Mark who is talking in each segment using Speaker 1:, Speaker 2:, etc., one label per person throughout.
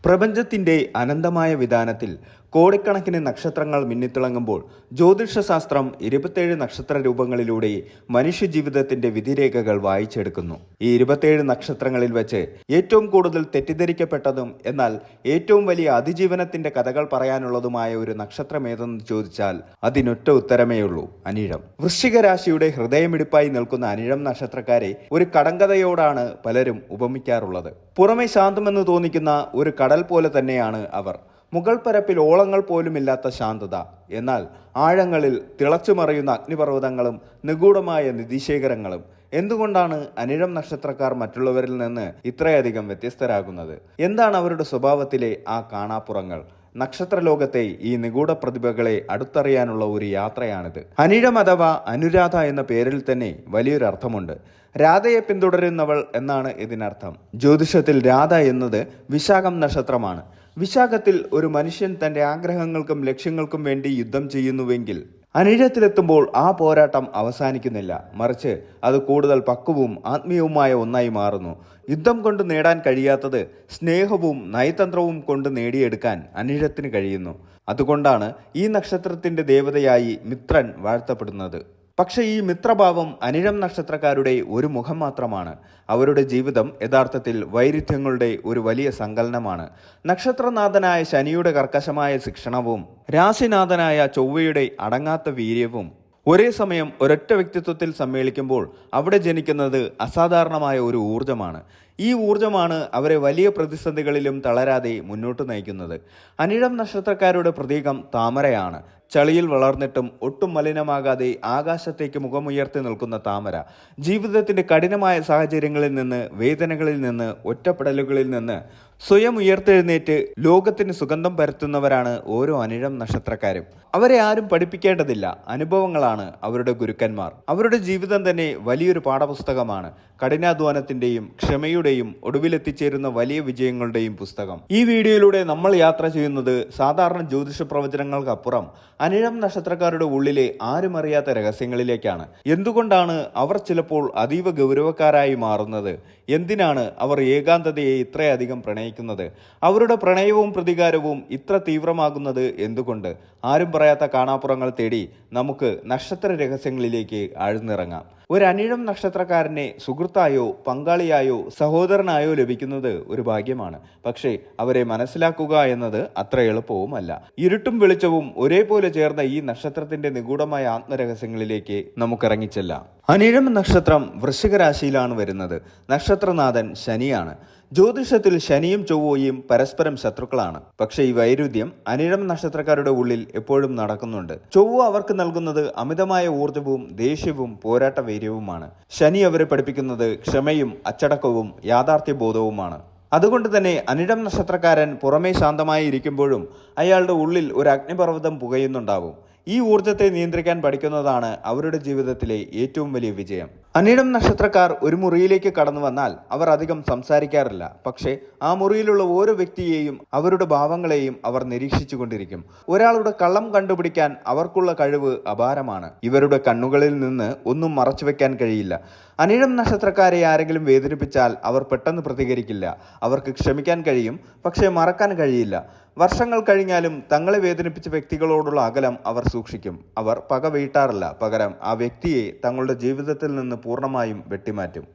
Speaker 1: പ്രപഞ്ചത്തിന്റെ അനന്തമായ വിധാനത്തിൽ കോടിക്കണക്കിന് നക്ഷത്രങ്ങൾ മിന്നിത്തിളങ്ങുമ്പോൾ ജ്യോതിഷശാസ്ത്രം 27 നക്ഷത്ര രൂപങ്ങളിലൂടെ മനുഷ്യജീവിതത്തിന്റെ വിധിരേഖകൾ വായിച്ചെടുക്കുന്നു. ഈ 27 നക്ഷത്രങ്ങളിൽ വെച്ച് ഏറ്റവും കൂടുതൽ തെറ്റിദ്ധരിക്കപ്പെട്ടതും എന്നാൽ ഏറ്റവും വലിയ അതിജീവനത്തിന്റെ കഥകൾ പറയാനുള്ളതുമായ ഒരു നക്ഷത്രമേതെന്ന് ചോദിച്ചാൽ അതിനൊറ്റ ഉത്തരമേയുള്ളൂ: അനിഴം. വൃശ്ചിക രാശിയുടെ ഹൃദയമിടിപ്പായി നിൽക്കുന്ന അനിഴം നക്ഷത്രക്കാരെ ഒരു കടങ്കഥയോടാണ് പലരും ഉപമിക്കാറുള്ളത്. പുറമെ ശാന്തമെന്ന് തോന്നിക്കുന്ന ഒരു കടൽ പോലെ തന്നെയാണ് അവർ. മുകൾ പരപ്പിൽ ഓളങ്ങൾ പോലുമില്ലാത്ത ശാന്തത, എന്നാൽ ആഴങ്ങളിൽ തിളച്ചുമറിയുന്ന അഗ്നിപർവ്വതങ്ങളും നിഗൂഢമായ നിധിശേഖരങ്ങളും. എന്തുകൊണ്ടാണ് അനിഴം നക്ഷത്രക്കാർ മറ്റുള്ളവരിൽ നിന്ന് ഇത്രയധികം വ്യത്യസ്തരാകുന്നത്? എന്താണ് അവരുടെ സ്വഭാവത്തിലെ ആ കാണാപ്പുറങ്ങൾ? നക്ഷത്രലോകത്തെ ഈ നിഗൂഢ പ്രതിഭകളെ അടുത്തറിയാനുള്ള ഒരു യാത്രയാണിത്. അനിഴം അഥവാ അനുരാധ എന്ന പേരിൽ തന്നെ വലിയൊരു അർത്ഥമുണ്ട്. രാധയെ പിന്തുടരുന്നവൾ എന്നാണ് ഇതിനർത്ഥം. ജ്യോതിഷത്തിൽ രാധ എന്നത് വിശാഖം നക്ഷത്രമാണ്. വിശാഖത്തിൽ ഒരു മനുഷ്യൻ തന്റെ ആഗ്രഹങ്ങൾക്കും ലക്ഷ്യങ്ങൾക്കും വേണ്ടി യുദ്ധം ചെയ്യുന്നുവെങ്കിൽ അനിഴത്തിലെത്തുമ്പോൾ ആ പോരാട്ടം അവസാനിക്കുന്നില്ല, മറിച്ച് അത് കൂടുതൽ പക്വവും ആത്മീയവുമായ ഒന്നായി മാറുന്നു. യുദ്ധം കൊണ്ട് നേടാൻ കഴിയാത്തത് സ്നേഹവും നയതന്ത്രവും കൊണ്ട് നേടിയെടുക്കാൻ അനിഴത്തിന് കഴിയുന്നു. അതുകൊണ്ടാണ് ഈ നക്ഷത്രത്തിന്റെ ദേവതയായി മിത്രൻ വാഴ്ത്തപ്പെടുന്നത്. പക്ഷെ ഈ മിത്രഭാവം അനിഴം നക്ഷത്രക്കാരുടെ ഒരു മുഖം മാത്രമാണ്. അവരുടെ ജീവിതം യഥാർത്ഥത്തിൽ വൈരുദ്ധ്യങ്ങളുടെ ഒരു വലിയ സങ്കലനമാണ്. നക്ഷത്രനാഥനായ ശനിയുടെ കർക്കശമായ ശിക്ഷണവും രാശിനാഥനായ ചൊവ്വയുടെ അടങ്ങാത്ത വീര്യവും ഒരേ സമയം ഒരൊറ്റ വ്യക്തിത്വത്തിൽ സമ്മേളിക്കുമ്പോൾ അവിടെ ജനിക്കുന്നത് അസാധാരണമായ ഒരു ഊർജമാണ്. ഈ ഊർജമാണ് അവരെ വലിയ പ്രതിസന്ധികളിലും തളരാതെ മുന്നോട്ട് നയിക്കുന്നത്. അനിഴം നക്ഷത്രക്കാരുടെ പ്രതീകം താമരയാണ്. ചളിയിൽ വളർന്നിട്ടും ഒട്ടും മലിനമാകാതെ ആകാശത്തേക്ക് മുഖമുയർത്തി നിൽക്കുന്ന താമര. ജീവിതത്തിന്റെ കഠിനമായ സാഹചര്യങ്ങളിൽ നിന്ന്, വേദനകളിൽ നിന്ന്, ഒറ്റപ്പെടലുകളിൽ നിന്ന് സ്വയം ഉയർത്തെഴുന്നേറ്റ് ലോകത്തിന് സുഗന്ധം പരത്തുന്നവരാണ് ഓരോ അനിഴം നക്ഷത്രക്കാരും. അവരെ ആരും പഠിപ്പിക്കേണ്ടതില്ല. അനുഭവങ്ങളാണ് അവരുടെ ഗുരുക്കന്മാർ. അവരുടെ ജീവിതം തന്നെ വലിയൊരു പാഠപുസ്തകമാണ്. കഠിനാധ്വാനത്തിന്റെയും ക്ഷമയുടെയും ഒടുവിലെത്തിച്ചേരുന്ന വലിയ വിജയങ്ങളുടെയും പുസ്തകം. ഈ വീഡിയോയിലൂടെ നമ്മൾ യാത്ര ചെയ്യുന്നത് സാധാരണ ജ്യോതിഷ പ്രവചനങ്ങൾക്കപ്പുറം അനിഴം നക്ഷത്രക്കാരുടെ ഉള്ളിലെ ആരും അറിയാത്ത രഹസ്യങ്ങളിലേക്കാണ്. എന്തുകൊണ്ടാണ് അവർ ചിലപ്പോൾ അതീവ ഗൗരവക്കാരായി മാറുന്നത്? എന്തിനാണ് അവർ ഏകാന്തതയെ ഇത്രയധികം പ്രണയിക്കുന്നത്? അവരുടെ പ്രണയവും പ്രതികാരവും ഇത്ര തീവ്രമാകുന്നത് എന്തുകൊണ്ട്? ആരും പറയാത്ത കാണാപ്പുറങ്ങൾ തേടി നമുക്ക് നക്ഷത്ര രഹസ്യങ്ങളിലേക്ക് ആഴ്ന്നിറങ്ങാം. ഒരു അനിഴം നക്ഷത്രക്കാരനെ സുഹൃത്തായോ പങ്കാളിയായോ സഹോദരനായോ ലഭിക്കുന്നത് ഒരു ഭാഗ്യമാണ്. പക്ഷേ അവരെ മനസ്സിലാക്കുക എന്നത് അത്ര എളുപ്പവുമല്ല. ഇരുട്ടും വെളിച്ചവും ഒരേപോലെ ചേർന്ന ഈ നക്ഷത്രത്തിന്റെ നിഗൂഢമായ ആത്മരഹസ്യങ്ങളിലേക്ക് നമുക്കിറങ്ങിച്ചെല്ലാം. അനിഴം നക്ഷത്രം വൃശ്ചിക രാശിയിലാണ് വരുന്നത്. നക്ഷത്രനാഥൻ ശനിയാണ്. ജ്യോതിഷത്തിൽ ശനിയും ചൊവ്വയും പരസ്പരം ശത്രുക്കളാണ്. പക്ഷെ ഈ വൈരുദ്ധ്യം അനിഴം നക്ഷത്രക്കാരുടെ ഉള്ളിൽ എപ്പോഴും നടക്കുന്നുണ്ട്. ചൊവ്വ അവർക്ക് നൽകുന്നത് അമിതമായ ഊർജവും ദേഷ്യവും പോരാട്ട വീര്യവുമാണ്. ശനി അവരെ പഠിപ്പിക്കുന്നത് ക്ഷമയും അച്ചടക്കവും യാഥാർത്ഥ്യബോധവുമാണ്. അതുകൊണ്ട് തന്നെ അനിഴം നക്ഷത്രക്കാരൻ പുറമേ ശാന്തമായി ഇരിക്കുമ്പോഴും അയാളുടെ ഉള്ളിൽ ഒരു അഗ്നിപർവ്വതം പുകയുന്നുണ്ടാവും. ഈ ഊർജത്തെ നിയന്ത്രിക്കാൻ പഠിക്കുന്നതാണ് അവരുടെ ജീവിതത്തിലെ ഏറ്റവും വലിയ വിജയം. അനിഴം നക്ഷത്രക്കാർ ഒരു മുറിയിലേക്ക് കടന്നു വന്നാൽ അവർ അധികം സംസാരിക്കാറില്ല. പക്ഷേ ആ മുറിയിലുള്ള ഓരോ വ്യക്തിയെയും അവരുടെ ഭാവങ്ങളെയും അവർ നിരീക്ഷിച്ചു കൊണ്ടിരിക്കും. ഒരാളുടെ കള്ളം കണ്ടുപിടിക്കാൻ അവർക്കുള്ള കഴിവ് അപാരമാണ്. ഇവരുടെ കണ്ണുകളിൽ നിന്ന് ഒന്നും മറച്ചുവെക്കാൻ കഴിയില്ല. അനിഴം നക്ഷത്രക്കാരെ ആരെങ്കിലും വേദനിപ്പിച്ചാൽ അവർ പെട്ടെന്ന് പ്രതികരിക്കില്ല. അവർക്ക് ക്ഷമിക്കാൻ കഴിയും, പക്ഷേ മറക്കാൻ കഴിയില്ല. വർഷങ്ങൾ കഴിഞ്ഞാലും തങ്ങളെ വേദനിപ്പിച്ച വ്യക്തികളോടുള്ള അകലം അവർ സൂക്ഷിക്കും. അവർ പക വീട്ടാറില്ല. പകരം ആ വ്യക്തിയെ തങ്ങളുടെ ജീവിതത്തിൽ നിന്ന് പൂർണ്ണമായും വെട്ടിമാറ്റും.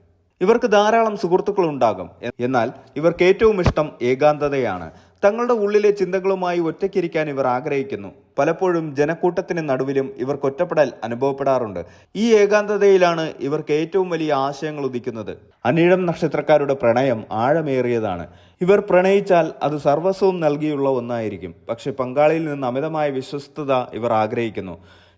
Speaker 1: ഇവർക്ക് ധാരാളം സുഹൃത്തുക്കൾ ഉണ്ടാകും. എന്നാൽ ഇവർക്ക് ഏറ്റവും ഇഷ്ടം ഏകാന്തതയാണ്. തങ്ങളുടെ ഉള്ളിലെ ചിന്തകളുമായി ഒറ്റയ്ക്കിരിക്കാൻ ഇവർ ആഗ്രഹിക്കുന്നു. പലപ്പോഴും ജനക്കൂട്ടത്തിന് നടുവിലും ഇവർക്ക് ഒറ്റപ്പെടൽ അനുഭവപ്പെടാറുണ്ട്. ഈ ഏകാന്തതയിലാണ് ഇവർക്ക് ഏറ്റവും വലിയ ആശയങ്ങൾ ഉദിക്കുന്നത്. അനിഴം നക്ഷത്രക്കാരുടെ പ്രണയം ആഴമേറിയതാണ്. ഇവർ പ്രണയിച്ചാൽ അത് സർവസ്വവും നൽകിയുള്ള ഒന്നായിരിക്കും. പക്ഷെ പങ്കാളിയിൽ നിന്ന് അമിതമായ വിശ്വസ്തത ഇവർ ആഗ്രഹിക്കുന്നു.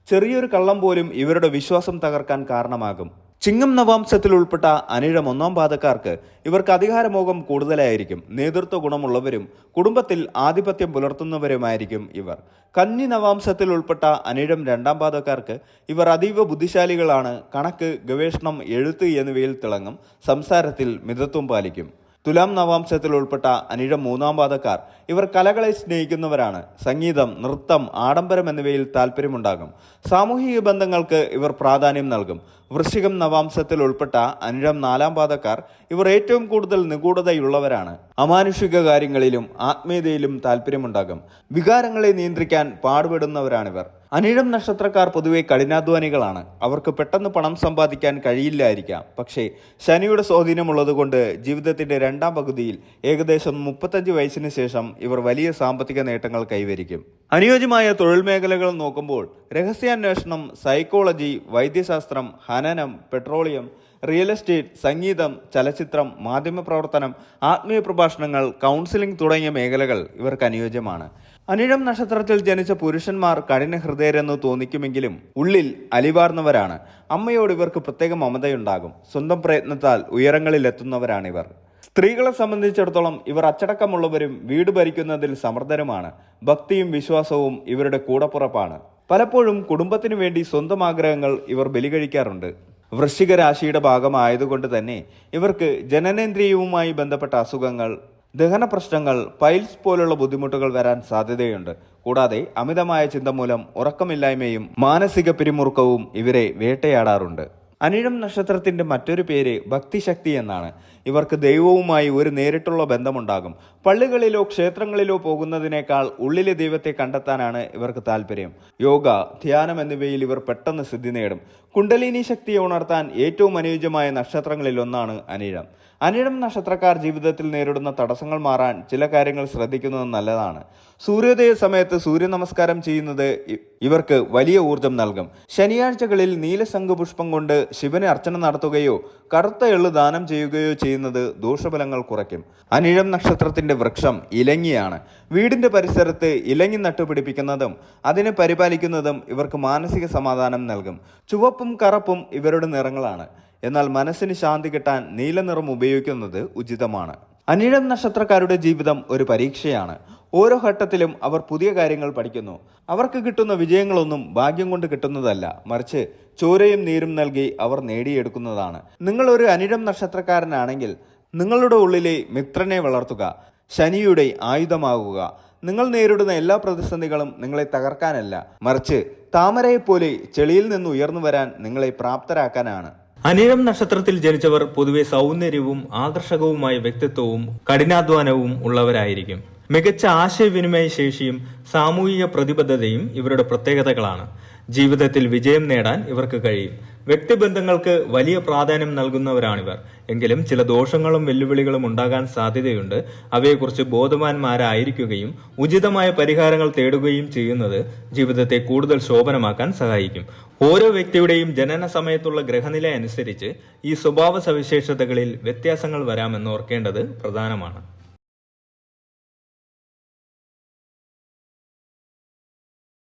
Speaker 1: ചെറിയൊരു കള്ളം പോലും ഇവരുടെ വിശ്വാസം തകർക്കാൻ കാരണമാകും. ചിങ്ങം നവാംശത്തിൽ ഉൾപ്പെട്ട അനിഴം 1-ാം പാദക്കാർക്ക് ഇവർക്ക് അധികാരമോഹം കൂടുതലായിരിക്കും. നേതൃത്വ ഗുണമുള്ളവരും കുടുംബത്തിൽ ആധിപത്യം പുലർത്തുന്നവരുമായിരിക്കും ഇവർ. കന്നി നവാംശത്തിൽ ഉൾപ്പെട്ട അനിഴം 2-ാം പാദക്കാർക്ക് ഇവർ അതീവ ബുദ്ധിശാലികളാണ്. കണക്ക്, ഗവേഷണം, എഴുത്ത് എന്നിവയിൽ തിളങ്ങും. സംസാരത്തിൽ മിതത്വം പാലിക്കും. തുലാം നവാംശത്തിൽ ഉൾപ്പെട്ട അനിഴം 3-ാം പാദക്കാർ ഇവർ കലകളെ സ്നേഹിക്കുന്നവരാണ്. സംഗീതം, നൃത്തം, ആഡംബരം എന്നിവയിൽ താല്പര്യമുണ്ടാകും. സാമൂഹിക ബന്ധങ്ങൾക്ക് ഇവർ പ്രാധാന്യം നൽകും. വൃശ്ചികം നവാംശത്തിൽ ഉൾപ്പെട്ട അനിഴം 4-ാം പാദക്കാർ ഇവർ ഏറ്റവും കൂടുതൽ നിഗൂഢതയുള്ളവരാണ്. അമാനുഷിക കാര്യങ്ങളിലും ആത്മീയതയിലും താല്പര്യമുണ്ടാകും. വികാരങ്ങളെ നിയന്ത്രിക്കാൻ പാടുപെടുന്നവരാണിവർ. അനിഴം നക്ഷത്രക്കാർ പൊതുവെ കഠിനാധ്വാനികളാണ്. അവർക്ക് പെട്ടെന്ന് പണം സമ്പാദിക്കാൻ കഴിയില്ലായിരിക്കാം. പക്ഷേ ശനിയുടെ സ്വാധീനമുള്ളതുകൊണ്ട് ജീവിതത്തിന്റെ 2-ാം പകുതിയിൽ ഏകദേശം 35 വയസ്സിന് ശേഷം ഇവർ വലിയ സാമ്പത്തിക നേട്ടങ്ങൾ കൈവരിക്കും. അനുയോജ്യമായ തൊഴിൽ മേഖലകൾ നോക്കുമ്പോൾ രഹസ്യാന്വേഷണം, സൈക്കോളജി, വൈദ്യശാസ്ത്രം, ഖനനം, പെട്രോളിയം, റിയൽ എസ്റ്റേറ്റ്, സംഗീതം, ചലച്ചിത്രം, മാധ്യമപ്രവർത്തനം, ആത്മീയ പ്രഭാഷണങ്ങൾ, കൗൺസിലിംഗ് തുടങ്ങിയ മേഖലകൾ ഇവർക്ക് അനുയോജ്യമാണ്. അനിഴം നക്ഷത്രത്തിൽ ജനിച്ച പുരുഷന്മാർ കഠിന ഹൃദയരെന്ന് തോന്നിക്കുമെങ്കിലും ഉള്ളിൽ അലിവാർന്നവരാണ്. അമ്മയോട് ഇവർക്ക് പ്രത്യേക മമതയുണ്ടാകും. സ്വന്തം പ്രയത്നത്താൽ ഉയരങ്ങളിലെത്തുന്നവരാണിവർ. സ്ത്രീകളെ സംബന്ധിച്ചിടത്തോളം ഇവർ അച്ചടക്കമുള്ളവരും വീട് ഭരിക്കുന്നതിൽ സമർത്ഥരുമാണ്. ഭക്തിയും വിശ്വാസവും ഇവരുടെ കൂടപ്പുറപ്പാണ്. പലപ്പോഴും കുടുംബത്തിനു വേണ്ടി സ്വന്തം ആഗ്രഹങ്ങൾ ഇവർ ബലികഴിക്കാറുണ്ട്. വൃശ്ചിക രാശിയുടെ ഭാഗമായതുകൊണ്ട് തന്നെ ഇവർക്ക് ജനനേന്ദ്രിയവുമായി ബന്ധപ്പെട്ട അസുഖങ്ങൾ, ദഹന പ്രശ്നങ്ങൾ, പൈൽസ് പോലുള്ള ബുദ്ധിമുട്ടുകൾ വരാൻ സാധ്യതയുണ്ട്. കൂടാതെ അമിതമായ ചിന്ത മൂലം ഉറക്കമില്ലായ്മയും മാനസിക പിരിമുറുക്കവും ഇവരെ വേട്ടയാടാറുണ്ട്. അനിഴം നക്ഷത്രത്തിന്റെ മറ്റൊരു പേര് ഭക്തിശക്തി എന്നാണ്. ഇവർക്ക് ദൈവവുമായി ഒരു നേരിട്ടുള്ള ബന്ധമുണ്ടാകും. പള്ളികളിലോ ക്ഷേത്രങ്ങളിലോ പോകുന്നതിനേക്കാൾ ഉള്ളിലെ ദൈവത്തെ കണ്ടെത്താനാണ് ഇവർക്ക് താല്പര്യം. യോഗ, ധ്യാനം എന്നിവയിൽ ഇവർ പെട്ടെന്ന് സിദ്ധി നേടും. കുണ്ടലിനി ശക്തിയെ ഉണർത്താൻ ഏറ്റവും അനുയോജ്യമായ നക്ഷത്രങ്ങളിൽ ഒന്നാണ് അനിഴം. അനിഴം നക്ഷത്രക്കാർ ജീവിതത്തിൽ നേരിടുന്ന തടസ്സങ്ങൾ മാറാൻ ചില കാര്യങ്ങൾ ശ്രദ്ധിക്കുന്നത് നല്ലതാണ്. സൂര്യോദയ സമയത്ത് സൂര്യ നമസ്കാരം ചെയ്യുന്നത് ഇവർക്ക് വലിയ ഊർജം നൽകും. ശനിയാഴ്ചകളിൽ നീലശംഖുപുഷ്പം കൊണ്ട് ശിവന് അർച്ചന നടത്തുകയോ കറുത്ത എള്ള് ദാനം ചെയ്യുകയോ ചെയ്യുന്നത് ദോഷഫലങ്ങൾ കുറയ്ക്കും. അനിഴം നക്ഷത്രത്തിന്റെ വൃക്ഷം ഇലങ്ങിയാണ്. വീടിന്റെ പരിസരത്ത് ഇലങ്ങി നട്ടുപിടിപ്പിക്കുന്നതും അതിനെ പരിപാലിക്കുന്നതും ഇവർക്ക് മാനസിക സമാധാനം നൽകും. ചുവപ്പും കറുപ്പും ഇവരുടെ നിറങ്ങളാണ്. എന്നാൽ മനസ്സിന് ശാന്തി കിട്ടാൻ നീല നിറം ഉപയോഗിക്കുന്നത് ഉചിതമാണ്. അനിഴം നക്ഷത്രക്കാരുടെ ജീവിതം ഒരു പരീക്ഷയാണ്. ഓരോ ഘട്ടത്തിലും അവർ പുതിയ കാര്യങ്ങൾ പഠിക്കുന്നു. അവർക്ക് കിട്ടുന്ന വിജയങ്ങളൊന്നും ഭാഗ്യം കൊണ്ട് കിട്ടുന്നതല്ല, മറിച്ച് ചോരയും നീരും നൽകി അവർ നേടിയെടുക്കുന്നതാണ്. നിങ്ങൾ ഒരു അനിഴം നക്ഷത്രക്കാരനാണെങ്കിൽ നിങ്ങളുടെ ഉള്ളിലെ മിത്രനെ വളർത്തുക, ശനിയുടെ ആയുധമാകുക. നിങ്ങൾ നേരിടുന്ന എല്ലാ പ്രതിസന്ധികളും നിങ്ങളെ തകർക്കാനല്ല, മറിച്ച് താമരയെപ്പോലെ ചെളിയിൽ നിന്ന് ഉയർന്നു വരാൻ നിങ്ങളെ പ്രാപ്തരാക്കാനാണ്.
Speaker 2: അനിഴം നക്ഷത്രത്തിൽ ജനിച്ചവർ പൊതുവെ സൗന്ദര്യവും ആകർഷകവുമായ വ്യക്തിത്വവും കഠിനാധ്വാനവും ഉള്ളവരായിരിക്കും. മികച്ച ആശയവിനിമയ ശേഷിയും സാമൂഹിക പ്രതിബദ്ധതയും ഇവരുടെ പ്രത്യേകതകളാണ്. ജീവിതത്തിൽ വിജയം നേടാൻ ഇവർക്ക് കഴിയും. വ്യക്തിബന്ധങ്ങൾക്ക് വലിയ പ്രാധാന്യം നൽകുന്നവരാണിവർ. എങ്കിലും ചില ദോഷങ്ങളും വെല്ലുവിളികളും ഉണ്ടാകാൻ സാധ്യതയുണ്ട്. അവയെക്കുറിച്ച് ബോധവാന്മാരായിരിക്കുകയും ഉചിതമായ പരിഹാരങ്ങൾ തേടുകയും ചെയ്യുന്നത് ജീവിതത്തെ കൂടുതൽ ശോഭനമാക്കാൻ സഹായിക്കും. ഓരോ വ്യക്തിയുടെയും ജനന സമയത്തുള്ള ഗ്രഹനില അനുസരിച്ച് ഈ സ്വഭാവ സവിശേഷതകളിൽ വ്യത്യാസങ്ങൾ വരാമെന്ന് ഓർക്കേണ്ടത് പ്രധാനമാണ്.